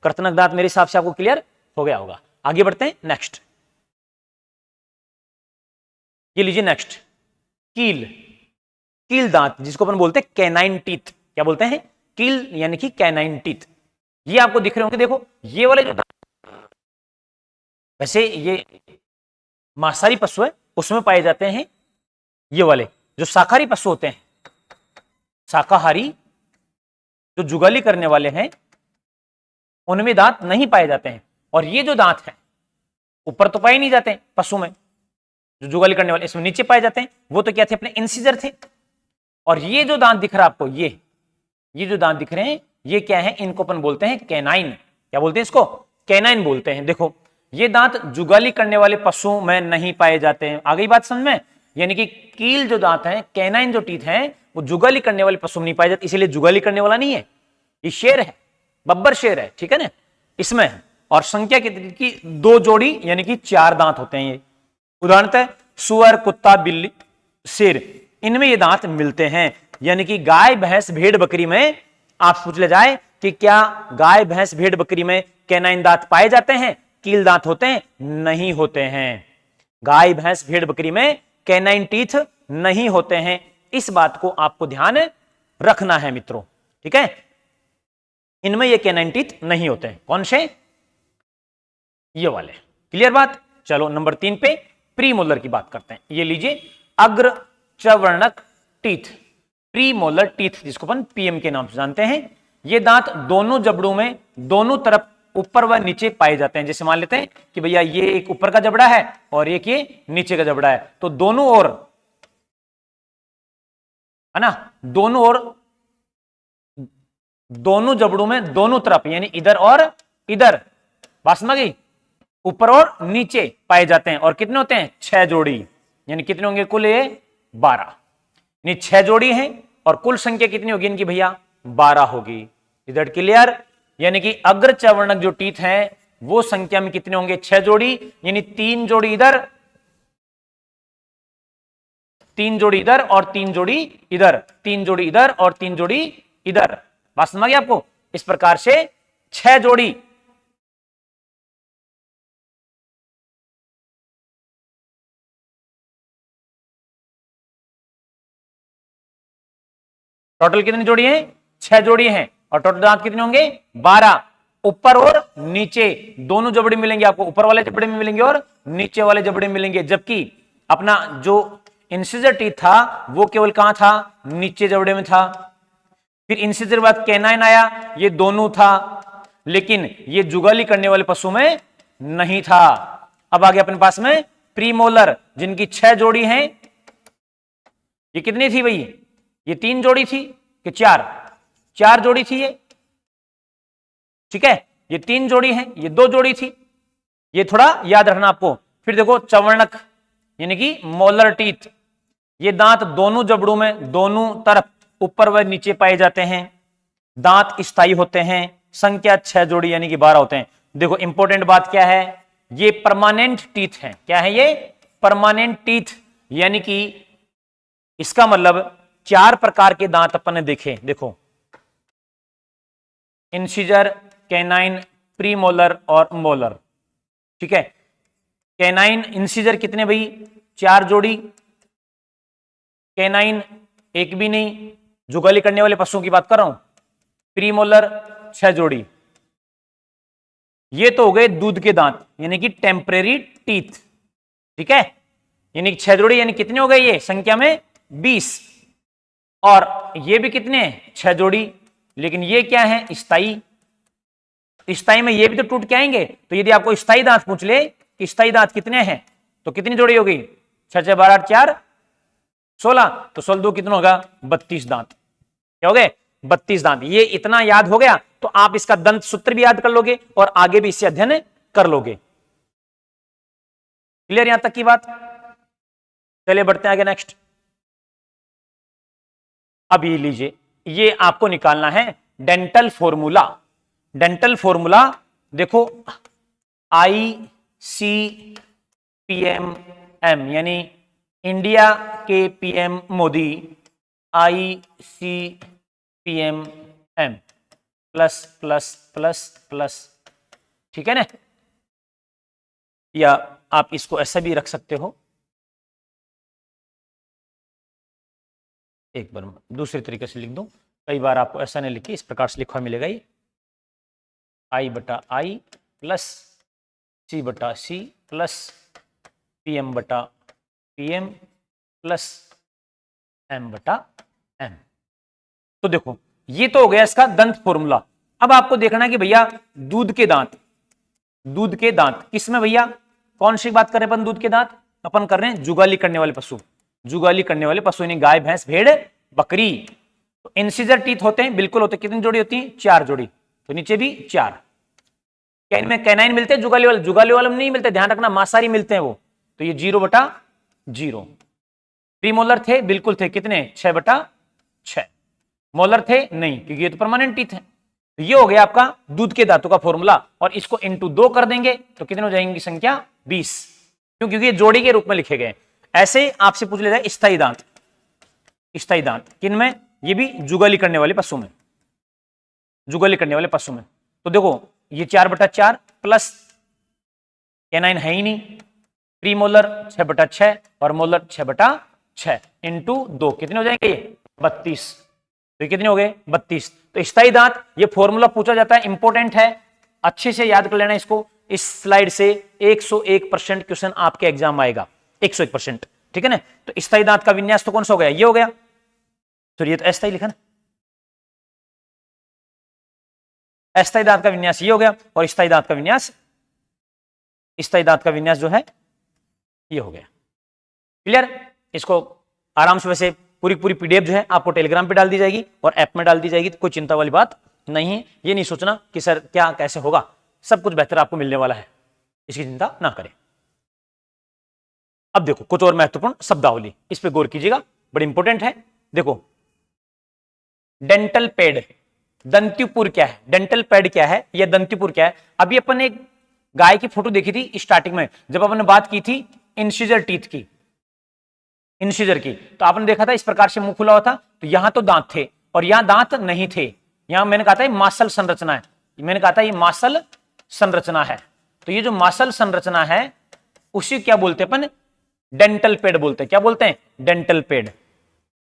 कर्तनक दांत मेरे हिसाब से आपको क्लियर हो गया होगा। आगे बढ़ते हैं नेक्स्ट, ये लीजिए नेक्स्ट, कील, कील दांत जिसको अपन बोलते हैं कैनाइन टीथ। क्या बोलते हैं, कील यानी कि कैनाइन टीथ। ये आपको दिख रहे होंगे, देखो ये वाले जो दांत, वैसे ये मांसाहारी पशु है उसमें पाए जाते हैं, ये वाले जो शाकाहारी पशु होते हैं, शाकाहारी जो जुगाली करने वाले हैं उनमें दांत नहीं पाए जाते हैं। और ये जो दांत है ऊपर तो पाए नहीं जाते हैं पशु में, जो जुगाली करने वाले इसमें नीचे पाए जाते हैं। वो तो क्या थे, अपने इंसिजर थे। और ये जो दांत दिख रहा है आपको, ये जो दांत दिख रहे हैं ये क्या है, इनको अपन बोलते हैं कैनाइन। क्या बोलते हैं इसको, कैनाइन बोलते हैं। देखो ये दांत जुगाली करने वाले पशुओं में नहीं पाए जाते हैं। आ गई बात समझ में, यानी कि कील जो दांत है, कैनाइन जो टीथ है, वो जुगाली करने वाले पशु में नहीं पाए जाते, इसीलिए जुगाली करने वाला नहीं है, ये शेर है, बब्बर शेर है। ठीक है ना, इसमें और संख्या कितनी की, 2 जोड़ी यानी कि 4 दांत होते हैं। ये उदाहरणतः सुअर, कुत्ता, बिल्ली, शेर, इनमें ये दांत मिलते हैं। यानी कि गाय, भैंस, भेड़, बकरी में आप पूछ ले जाए कि क्या गाय, भैंस, भेड़, बकरी में कैनाइन दांत पाए जाते हैं, कील दांत होते हैं, नहीं होते हैं। गाय, भैंस, भेड़, बकरी में कैनाइन टीथ नहीं होते हैं। इस बात को आपको ध्यान रखना है मित्रों। ठीक है, इनमें ये कैनाइन टीथ नहीं होते हैं। कौन से, ये वाले। क्लियर बात। चलो नंबर 3 पे प्रीमोलर की बात करते हैं। ये लीजिए अग्र चवर्णक टीथ, प्रीमोलर टीथ जिसको अपन पीएम के नाम से जानते हैं। ये दांत दोनों जबड़ों में दोनों तरफ ऊपर व नीचे पाए जाते हैं। जैसे मान लेते हैं कि भैया ये एक ऊपर का जबड़ा है और एक ये नीचे का जबड़ा है, तो दोनों ओर है ना, दोनों ओर, दोनों जबड़ों में दोनों तरफ यानी इधर और इधर, बात समझ गई, ऊपर और नीचे पाए जाते हैं। और कितने होते हैं, 6 जोड़ी, यानी कितने होंगे कुल, ये 12, यानी 6 जोड़ी हैं और कुल संख्या कितनी होगी इनकी भैया, 12 होगी। Is that clear. यानी कि अग्र चवर्णक जो टीथ हैं वो संख्या में कितने होंगे, 6 जोड़ी, यानी 3 जोड़ी इधर, 3 जोड़ी इधर और 3 जोड़ी इधर, 3 जोड़ी इधर और 3 जोड़ी इधर। बात समझ गई आपको। इस प्रकार से 6 जोड़ी टोटल कितनी जोड़ी है, 6 जोड़ी हैं। और टोटल दांत कितने होंगे, 12, ऊपर और नीचे दोनों जबड़े मिलेंगे आपको, ऊपर वाले जबड़े में मिलेंगे और नीचे वाले जबड़े में मिलेंगे। जबकि अपना जो इंसिजर टीथ था वो केवल कहां था, नीचे जबड़े में था। फिर इंसिजर बाद कैनाइन आया, ये दोनों था, लेकिन ये जुगाली करने वाले पशु में नहीं था। अब आ गया अपने पास में प्रीमोलर, जिनकी 6 जोड़ी हैं। ये कितनी थी भाई, ये 3 जोड़ी थी कि 4 जोड़ी थी ये। ठीक है, ये 3 जोड़ी है, ये 2 जोड़ी थी, ये थोड़ा याद रखना आपको। फिर देखो चवर्णक यानी कि मोलर टीथ, ये दांत दोनों जबड़ों में दोनों तरफ ऊपर व नीचे पाए जाते हैं। दांत स्थायी होते हैं, संख्या 6 जोड़ी यानी कि 12 होते हैं। देखो इंपॉर्टेंट बात क्या है, ये परमानेंट टीथ है। क्या है ये, परमानेंट टीथ, यानी कि इसका मतलब 4 प्रकार के दांत अपन ने देखे। देखो इंसिजर, कैनाइन, प्रीमोलर और मोलर। ठीक है, कैनाइन इंसिजर कितने भाई, 4 जोड़ी, कैनाइन एक भी नहीं, जुगाली करने वाले पशुओं की बात कर रहा हूं। प्रीमोलर 6 जोड़ी। ये तो हो गए दूध के दांत यानी कि टेम्परेरी टीथ। ठीक है, यानी 6 जोड़ी, यानी कितने हो गए ये संख्या में 20। और ये भी कितने, 6 जोड़ी, लेकिन ये क्या है, स्थायी। स्थाई में ये भी तो टूट के आएंगे। तो यदि आपको स्थाई दांत पूछ ले कि स्थाई दांत कितने हैं, तो कितनी जोड़ी होगी? 6 6 12 4 16, तो 16 2 कितना होगा? 32 दांत। क्या हो गए? 32 दांत। ये इतना याद हो गया तो आप इसका दंत सूत्र भी याद कर लोगे और आगे भी इससे अध्ययन कर लोगे। क्लियर यहां तक की बात? चलिए बढ़ते हैं आगे नेक्स्ट। अब ये लीजिए, ये आपको निकालना है डेंटल फॉर्मूला। डेंटल फॉर्मूला देखो, ICPM यानी इंडिया के PM Modi, ICPM plus plus plus plus, ठीक है ना? या आप इसको ऐसा भी रख सकते हो, एक बार दूसरे तरीके से लिख दूं, कई बार आपको ऐसा नहीं लिखी, इस प्रकार से लिखा मिलेगा ये I/I plus C/C plus PM/PM plus M/M। तो देखो ये तो हो गया इसका दंत फॉर्मूला। अब आपको देखना है कि भैया दूध के दांत, दूध के दांत किसमें भैया? कौन सी बात कर रहे हैं अपन? दूध के दांत अपन कर रहे हैं जुगाली करने वाले पशु, जुगाली करने वाले पशु यानी गाय, भैंस, भेड़, बकरी। तो इंसिजर टीथ होते हैं, बिल्कुल होते हैं। कितनी जोड़ी होती है? 4 जोड़ी। तो नीचे भी 4। क्या इनमें कैनाइन मिलते हैं? जुगाली वाले, जुगाली वाले में नहीं मिलते, ध्यान रखना, मांसाहारी मिलते हैं वो। तो ये 0/0। प्रीमोलर थे? बिल्कुल थे। कितने? 6/6। मोलर थे? नहीं, क्योंकि ये तो परमानेंट टीथ है। तो ये हो गया आपका दूध के दांतों का फॉर्मूला, और इसको इंटू 2 कर देंगे तो कितने हो जाएंगी संख्या? 20। क्यों? क्योंकि ये जोड़ी के रूप में लिखे गए। ऐसे आपसे पूछ लेता है स्थायी दांत, स्थायी दांत किन में? ये भी जुगाली करने वाले पशु में, जुगाली करने वाले पशु में। तो देखो ये 4/4 प्लस कैनाइन है ही नहीं, प्रीमोलर 6/6 और मोलर 6/6 इंटू 2 कितने हो जाएंगे? ये 32। तो ये कितने हो गए? 32। तो स्थायी दांत, ये फॉर्मूला पूछा जाता है, इंपॉर्टेंट है, अच्छे से याद कर लेना इसको। इस स्लाइड से 101% क्वेश्चन आपके एग्जाम आएगा, 101%, ठीक है ना? तो स्थायी दांत का विन्यास तो कौन सा हो गया? ये हो गया। तो ये तो अस्थायी लिखा ना, अस्थायी दांत का विन्यास ये हो गया, और स्थायी दांत का विन्यास, स्थायी दांत का विन्यास जो है ये हो गया। क्लियर? इसको आराम से, वैसे पूरी पूरी पीडीएफ जो है आपको टेलीग्राम पे डाल दी जाएगी और ऐप में डाल दी जाएगी, तो कोई चिंता वाली बात नहीं है। ये नहीं सोचना कि सर क्या कैसे होगा, सब कुछ बेहतर आपको मिलने वाला है, इसकी चिंता ना करें। अब देखो कुछ और महत्वपूर्ण शब्दावली, इस पे गौर कीजिएगा, बड़ी इंपॉर्टेंट है। देखो डेंटल पैड, दंत्युपुर क्या है? डेंटल पैड क्या है या दंत्युपुर क्या है? अभी अपन एक गाय की फोटो देखी थी स्टार्टिंग में, जब अपन ने बात की थी इंसिजर टीथ की, इंसिजर की, तो आपने देखा था इस प्रकार से मुंह खुला हुआ था, तो यहां तो दांत थे और यहां दांत नहीं थे। यहां मैंने कहा था ये मासल संरचना है, मैंने कहा था ये मासल संरचना है। तो ये जो मासल संरचना है उसी क्या बोलते हैं अपन? डेंटल पैड बोलते हैं। क्या बोलते हैं? Dental pad.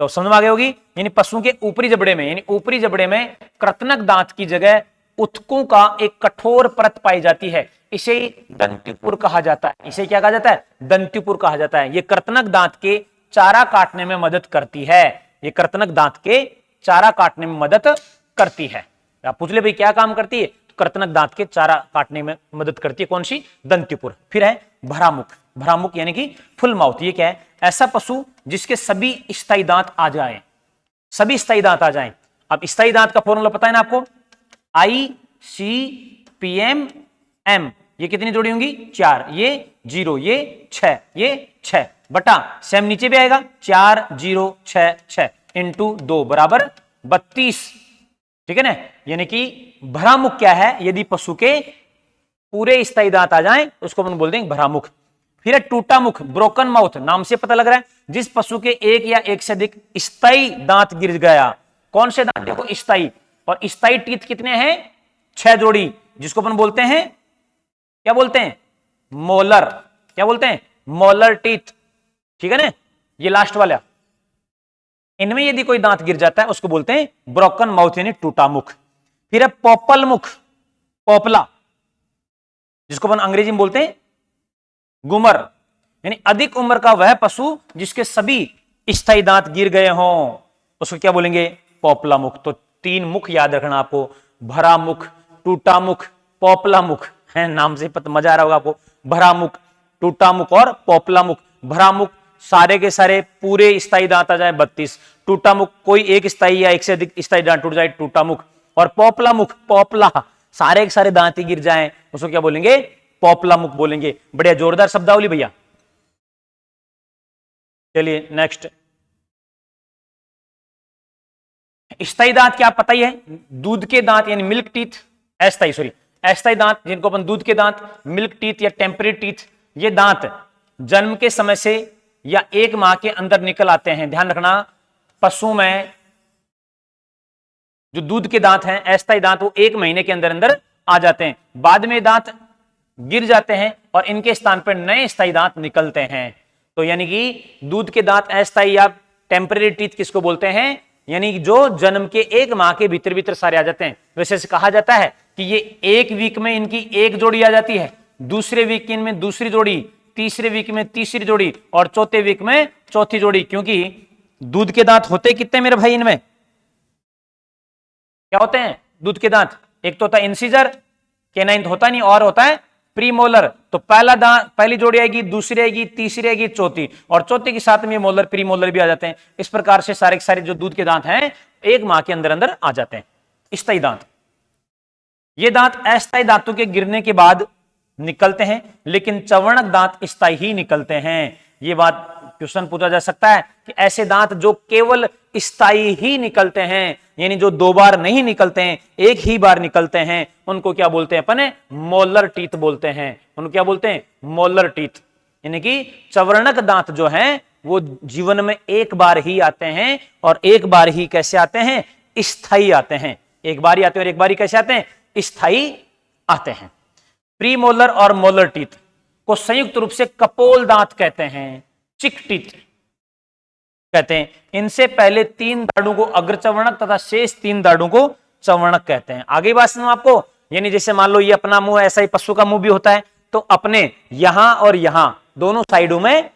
तो समझ में आ गई होगी। यानी पशु के ऊपरी जबड़े में, यानी ऊपरी जबड़े में कृतनक दांत की जगह उत्तकों का एक कठोर परत पाई जाती है, इसे दंत्युपुर कहा जाता है। इसे क्या कहा जाता है? दंत्युपुर कहा जाता है। ये कृतनक दांत के चारा काटने में मदद करती है, ये कृतनक दांत के चारा काटने में मदद करती है। आप पूछ ले भाई क्या काम करती है? तो कृतनक दांत के चारा काटने में मदद करती है। कौन सी? दंत्युपुर। फिर है भरामुख, भरामुख यानी कि फुल माउथ। ये क्या है? ऐसा पशु जिसके सभी स्थायी दांत आ जाएं, सभी स्थायी दांत आ जाएं। अब स्थायी दांत का फॉर्मूला पता है ना आपको? ICPM। ये कितनी जोड़ी होंगी? 4, ये 0, ये 6, ये 6 बटा सेम नीचे भी आएगा 4 0 6 6 इंटू 2 बराबर 32, ठीक है ना? यानी कि भरामुख क्या है? यदि पशु के पूरे स्थायी दांत आ जाएं उसको अपन बोल देंगे भरामुख। फिर है टूटा मुख, ब्रोकन माउथ, नाम से पता लग रहा है जिस पशु के एक या एक से अधिक स्थायी दांत गिर गया। कौन से दांत? देखो स्थायी, और स्थायी टीथ कितने हैं? 6 जोड़ी, जिसको अपन बोलते हैं, क्या बोलते हैं? मोलर। क्या बोलते हैं? मोलर टीथ, ठीक है ना? ये लास्ट वाला, इनमें यदि कोई दांत गिर जाता है उसको बोलते हैं ब्रोकन माउथ यानी टूटा मुख। फिर है पोपल मुख, पोपला, जिसको अपन अंग्रेजी में बोलते हैं गुमर, यानी अधिक उम्र का वह पशु जिसके सभी स्थायी दांत गिर गए हों उसको क्या बोलेंगे? पोपला मुख। तो 3 मुख याद रखना आपको, भरा मुख, टूटा मुख, पोपला मुख है, नाम से पता मजा आ रहा होगा आपको। भरा मुख, टूटा मुख और पोपला मुख। भरा मुख सारे के सारे पूरे स्थायी दांत आ जाए 32, टूटा मुख कोई एक स्थायी या एक से अधिक स्थायी दांत टूट जाए टूटा मुख, और पोपला मुख पोपला सारे के सारे दांत ही गिर जाएं उसको क्या बोलेंगे? पोपला मुख बोलेंगे। बढ़िया जोरदार शब्दावली भैया। चलिए नेक्स्ट, स्थायी दांत क्या पता ही है, दूध के दांत यानी मिल्क टीथ। अस्थायी दांत जिनको अपन दूध के दांत, मिल्क टीथ या टेम्परेरी टीथ, ये दांत जन्म के समय से या 1 माह के अंदर निकल आते हैं। ध्यान रखना, पशु में जो दूध के दांत हैं अस्थायी दांत वो 1 महीने के अंदर अंदर आ जाते हैं, बाद में दांत गिर जाते हैं और इनके स्थान पर नए स्थायी दांत निकलते हैं। तो यानी कि दूध के दांत अस्थायी या टेम्परेरी टीथ किसको बोलते हैं? यानी जो जन्म के 1 माह के भीतर भीतर सारे आ जाते हैं। वैसे से कहा जाता है कि ये 1 वीक में इनकी 1 जोड़ी आ जाती है, दूसरे वीक में दूसरी जोड़ी, तीसरे वीक में तीसरी जोड़ी और चौथे वीक में चौथी जोड़ी। क्योंकि दूध के दांत होते कितने मेरे भाई? इनमें क्या होते हैं दूध के दांत? एक तो होता है इंसीजर, कैनाइन होता नहीं, और होता है प्रीमोलर। तो पहला दांत, पहली जोड़ी आएगी, दूसरी आएगी, तीसरी आएगी, चौथी, और चौथी के साथ में मोलर प्रीमोलर भी आ जाते हैं। इस प्रकार से सारे के सारे जो दूध के दांत हैं 1 माह के अंदर अंदर आ जाते हैं। स्थायी दांत, ये दांत अस्थायी दांतों के गिरने के बाद निकलते हैं, लेकिन चवर्णक दांत स्थायी ही निकलते हैं। ये बात क्वेश्चन पूछा जा सकता है कि ऐसे दांत जो केवल स्थायी ही निकलते हैं, यानी जो 2 बार नहीं निकलते हैं, 1 ही बार निकलते हैं, उनको क्या बोलते हैं अपन? मोलर टीथ बोलते हैं। उनको क्या बोलते हैं? Molar teeth. यानी कि चवर्णक दांत जो हैं वो जीवन में 1 बार ही आते हैं, और 1 बार ही कैसे आते हैं? स्थायी आते हैं। 1 बार ही आते हैं और 1 बार ही कैसे आते हैं? स्थायी आते हैं। प्रीमोलर और मोलर टीथ को संयुक्त रूप से कपोल दांत कहते हैं, चिक टीथ कहते हैं। इनसे पहले 3 दाढ़ों को अग्रचवर्णक तथा शेष 3 दाढ़ों को चवर्णक कहते हैं। आगे बात सुनो आपको, यानी जैसे मान लो ये अपना मुंह है, ऐसा ही पशु का मुंह भी होता है, तो अपने यहां और यहां दोनों साइडों में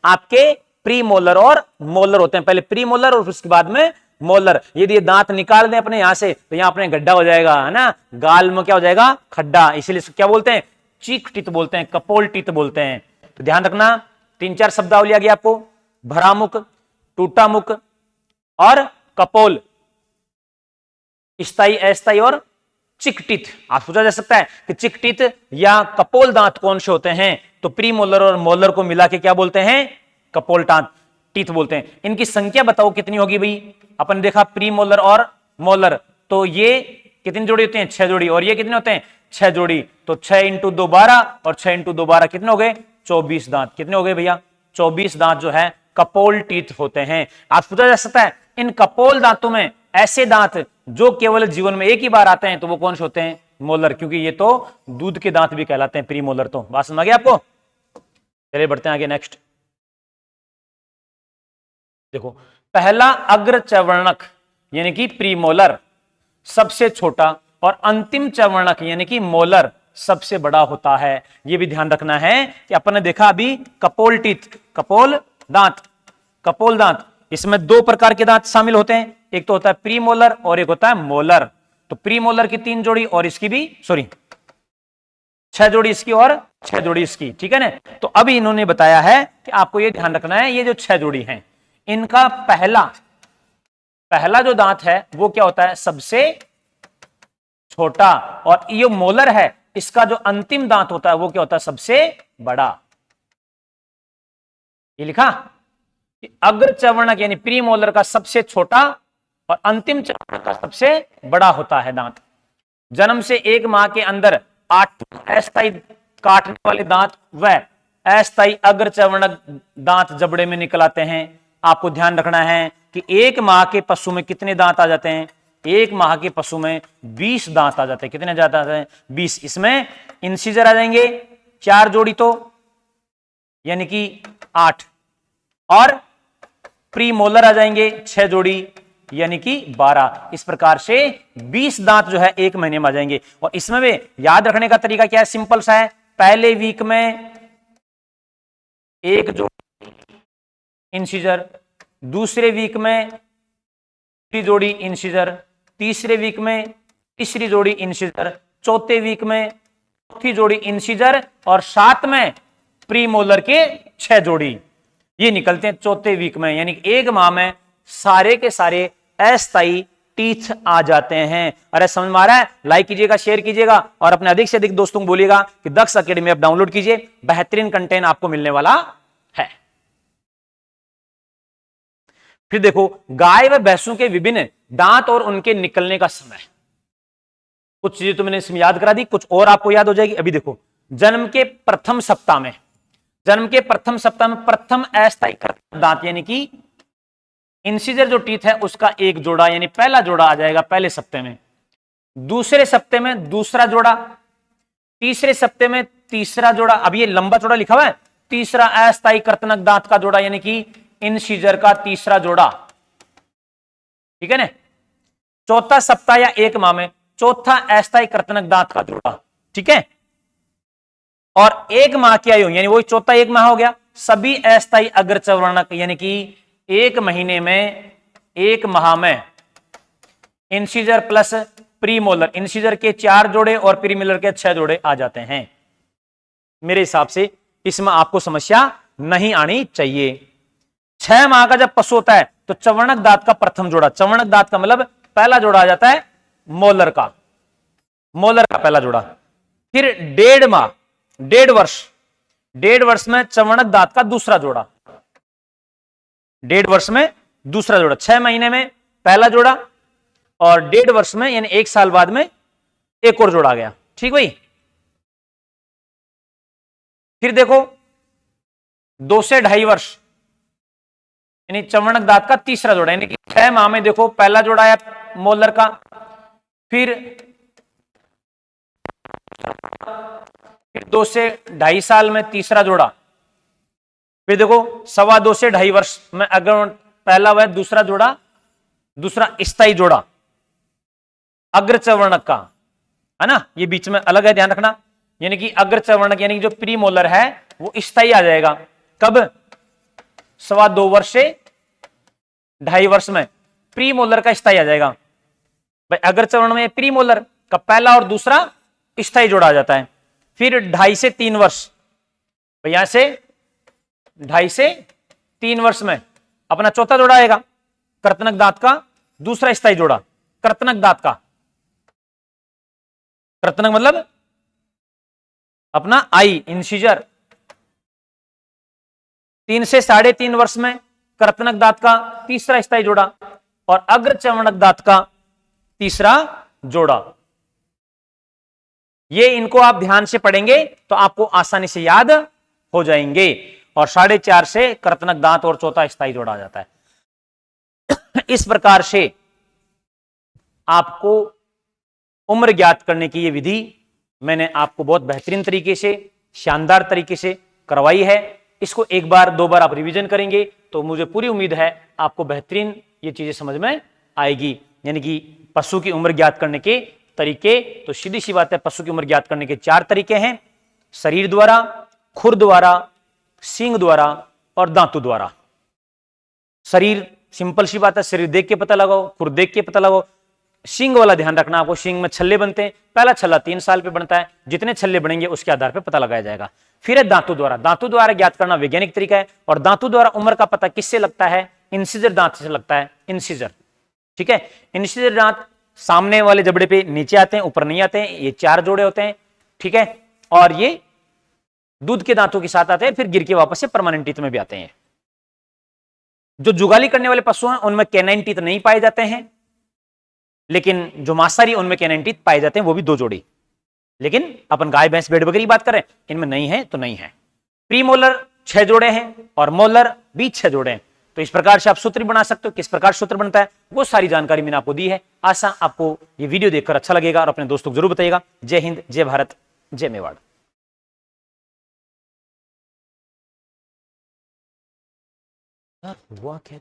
आपके प्रीमोलर और मोलर होते हैं। पहले प्रीमोलर और उसके बाद में मोलर। यदि ये दांत निकाल दें अपने यहां से तो यहां अपने गड्ढा हो जाएगा, है ना, गाल में क्या हो जाएगा? खड्डा। इसीलिए क्या बोलते हैं? चीक टीथ बोलते हैं, कपोल टीथ बोलते हैं। तो ध्यान रखना, 3-4 शब्दावली आ गई आपको, भरामुख, टूटा मुख और कपोल, स्थायी, अस्थायी और चिक टीथ। आप पूछा जा सकता है कि चिक टीथ या कपोल दांत कौन से होते हैं? तो प्रीमोलर और मोलर को मिला के क्या बोलते हैं? कपोल दांत टीथ बोलते हैं। इनकी संख्या बताओ कितनी होगी भाई? अपन देखा प्रीमोलर और मोलर, तो ये कितनी जोड़ी होती है? 6 जोड़ी। और ये कितने होते हैं? 6 जोड़ी। तो 6 × 2 12 और 6 × 2 12 कितने हो गए? 24 दांत। कितने हो गए भैया? 24 दांत जो है कपोल टीथ होते हैं। आप पूछा जा सकता है इन कपोल दांतों में ऐसे दांत जो केवल जीवन में 1 ही बार आते हैं, तो वो कौन से होते हैं? मोलर, क्योंकि ये तो दूध के दांत भी कहलाते हैं प्रीमोलर। तो बात समझ आ गया आपको? चलिए बढ़ते हैं आगे। नेक्स्ट देखो, पहला अग्र चवर्णक यानी कि प्रीमोलर सबसे छोटा, और अंतिम चवर्णक यानी कि मोलर सबसे बड़ा होता है। यह भी ध्यान रखना है कि अपन ने देखा अभी कपोल टीथ, कपोल दांत, कपोल दांत, इसमें 2 प्रकार के दांत शामिल होते हैं, एक तो होता है प्रीमोलर और एक होता है मोलर। तो प्रीमोलर की 3 जोड़ी और इसकी भी 6 जोड़ी इसकी और 6 जोड़ी इसकी, ठीक है ना। तो अभी इन्होंने बताया है कि आपको यह ध्यान रखना है, ये जो 6 जोड़ी हैं इनका पहला जो दांत है वो क्या होता है? सबसे छोटा, और ये मोलर है इसका जो अंतिम दांत होता है वो क्या होता है? सबसे बड़ा। ये लिखा कि अग्र चवर्णक यानी प्रीमोलर का सबसे छोटा और अंतिम चवर्णक का सबसे बड़ा होता है दांत। जन्म से 1 माह के अंदर 8 अस्थायी काटने वाले दांत व अस्थायी अग्र चवर्णक दांत जबड़े में निकल आते हैं। आपको ध्यान रखना है कि 1 माह के पशु में कितने दांत आ जाते हैं? 1 माह के पशु में 20 दांत आ जाते हैं। कितने जाते हैं? 20। इसमें इंसीजर आ जाएंगे 4 जोड़ी, तो यानी कि 8, और प्रीमोलर आ जाएंगे 6 जोड़ी यानी कि 12। इस प्रकार से 20 दांत जो है 1 महीने में आ जाएंगे। और इसमें भी याद रखने का तरीका क्या है? सिंपल सा है, पहले वीक में 1 जोड़ी इंसीजर, दूसरे वीक में 3 जोड़ी इंसीजर, तीसरे वीक में तीसरी जोड़ी इंसीजर, चौथे वीक में चौथी जोड़ी इंसीजर और साथ में प्रीमोलर के 6 जोड़ी ये निकलते हैं चौथे वीक में, यानी 1 माह में सारे के सारे अस्थायी टीथ आ जाते हैं। अरे समझ में आ रहा है? लाइक कीजिएगा, शेयर कीजिएगा और अपने अधिक से अधिक दोस्तों को बोलिएगा कि दक्ष एकेडमी ऐप डाउनलोड कीजिए, बेहतरीन कंटेंट आपको मिलने वाला है। फिर देखो गाय व भैंसों के विभिन्न दांत और उनके निकलने का समय। कुछ चीजें तो मैंने इसमें याद करा दी, कुछ और आपको याद हो जाएगी। अभी देखो जन्म के प्रथम सप्ताह में, जन्म के प्रथम सप्ताह में प्रथम अस्थायी दांत यानी कि इंसीजर जो टीथ है उसका एक जोड़ा यानी पहला जोड़ा आ जाएगा पहले सप्ते में, दूसरे सप्ते में दूसरा जोड़ा, तीसरे सप्ते में तीसरा जोड़ा। अब ये लंबा जोड़ा लिखा हुआ है, तीसरा अस्थायी कर्तनक दांत का जोड़ा यानी कि इंसीजर का तीसरा जोड़ा, ठीक है ना। चौथा सप्ताह या 1 माह में चौथा अस्थायी कर्तनक दांत का जोड़ा, ठीक है। और 1 माह की आयु यानी वही चौथा 1 माह हो गया, सभी अस्थायी अग्रचवर्णक यानी कि 1 महीने में 1 माह में इंसीजर प्लस प्रीमोलर, इंसीजर के 4 जोड़े और प्रीमोलर के 6 जोड़े आ जाते हैं। मेरे हिसाब से इसमें आपको समस्या नहीं आनी चाहिए। 6 माह का जब पशु होता है तो चवर्णक दांत का प्रथम जोड़ा, चवर्णक दांत का मतलब पहला जोड़ा आ जाता है मोलर का, मोलर का पहला जोड़ा। फिर 1.5 माह, 1.5 वर्ष में चवर्णक दांत का दूसरा जोड़ा, 1.5 वर्ष में दूसरा जोड़ा, 6 महीने में पहला जोड़ा और 1.5 वर्ष में यानी 1 साल बाद में एक और जोड़ा आ गया, ठीक भाई। फिर देखो 2 से 2.5 वर्ष यानी चवर्णक दांत का तीसरा जोड़ा, यानी कि 6 माह में देखो पहला जोड़ा आया मोलर का, फिर 2 से 2.5 साल में तीसरा जोड़ा, फिर देखो 2.25 से 2.5 वर्ष में अग्र पहला व दूसरा जोड़ा, दूसरा स्थायी जोड़ा अग्रचवर्णक का, है ना। ये बीच में अलग है, ध्यान रखना। यानी कि अग्रचवर्णक यानी कि जो प्रीमोलर है वो स्थायी आ जाएगा कब? 2.25 वर्ष से 2.5 वर्ष में प्रीमोलर का स्थायी आ जाएगा भाई। अग्रचरण में प्रीमोलर का पहला और दूसरा स्थायी जोड़ा आ जाता है। फिर 2.5 से 3 वर्ष, यहां से 2.5 से 3 वर्ष में अपना चौथा जोड़ा आएगा, कर्तनक दांत का दूसरा स्थायी जोड़ा, कर्तनक दांत का, कर्तनक मतलब अपना आई इंसीजर। 3 से 3.5 वर्ष में कर्तनक दांत का तीसरा स्थायी जोड़ा और अग्रचवर्णक दांत का तीसरा जोड़ा। ये इनको आप ध्यान से पढ़ेंगे तो आपको आसानी से याद हो जाएंगे। और 4.5 से कर्तनक दांत और चौथा स्थायी जोड़ा आ जाता है। इस प्रकार से आपको उम्र ज्ञात करने की ये विधि मैंने आपको बहुत बेहतरीन तरीके से, शानदार तरीके से करवाई है। इसको 1 बार 2 बार आप रिवीजन करेंगे तो मुझे पूरी उम्मीद है आपको बेहतरीन ये चीजें समझ में आएगी। यानी कि पशु की उम्र ज्ञात करने के तरीके, तो सीधी सी बात है, पशु की उम्र ज्ञात करने के 4 तरीके हैं, शरीर द्वारा, खुर द्वारा, सींग द्वारा और दांतों द्वारा। शरीर सिंपल सी बात है, शरीर देख के पता लगाओ, खुर देख के पता लगाओ। सींग वाला ध्यान रखना आपको, सींग में छल्ले बनते हैं, पहला छल्ला 3 साल पे बनता है, जितने छल्ले बनेंगे उसके आधार पे पता लगाया जाएगा। फिर है दांतों द्वारा, दांतों द्वारा ज्ञात करना वैज्ञानिक तरीका है। और दांतों द्वारा उम्र का पता किससे लगता है? इंसीजर दांत से लगता है, इंसीजर, ठीक है। इंसीजर दांत सामने वाले जबड़े पे नीचे आते हैं, ऊपर नहीं आते हैं, ये 4 जोड़े होते हैं, ठीक है। और ये दूध के दांतों के साथ आते हैं, फिर गिर के वापस से परमानेंट टीथ में भी आते हैं। जो जुगाली करने वाले पशु हैं उनमें कैनाइन टीथ नहीं पाए जाते हैं, लेकिन जो मांसाहारी उनमें कैनाइन टीथ पाए जाते हैं, वो भी 2 जोड़ी। लेकिन अपन गाय भैंस भेड़ बकरी की बात करें, इनमें नहीं है तो नहीं है। प्रीमोलर 6 जोड़े हैं और मोलर भी 6 जोड़े हैं। तो इस प्रकार से आप सूत्र बना सकते हो। किस प्रकार सूत्र बनता है वो सारी जानकारी मैंने आपको दी है। आशा आपको ये वीडियो देखकर अच्छा लगेगा और अपने दोस्तों को जरूर बताइएगा। जय हिंद, जय भारत, जय मेवाड़। हुआ क्या?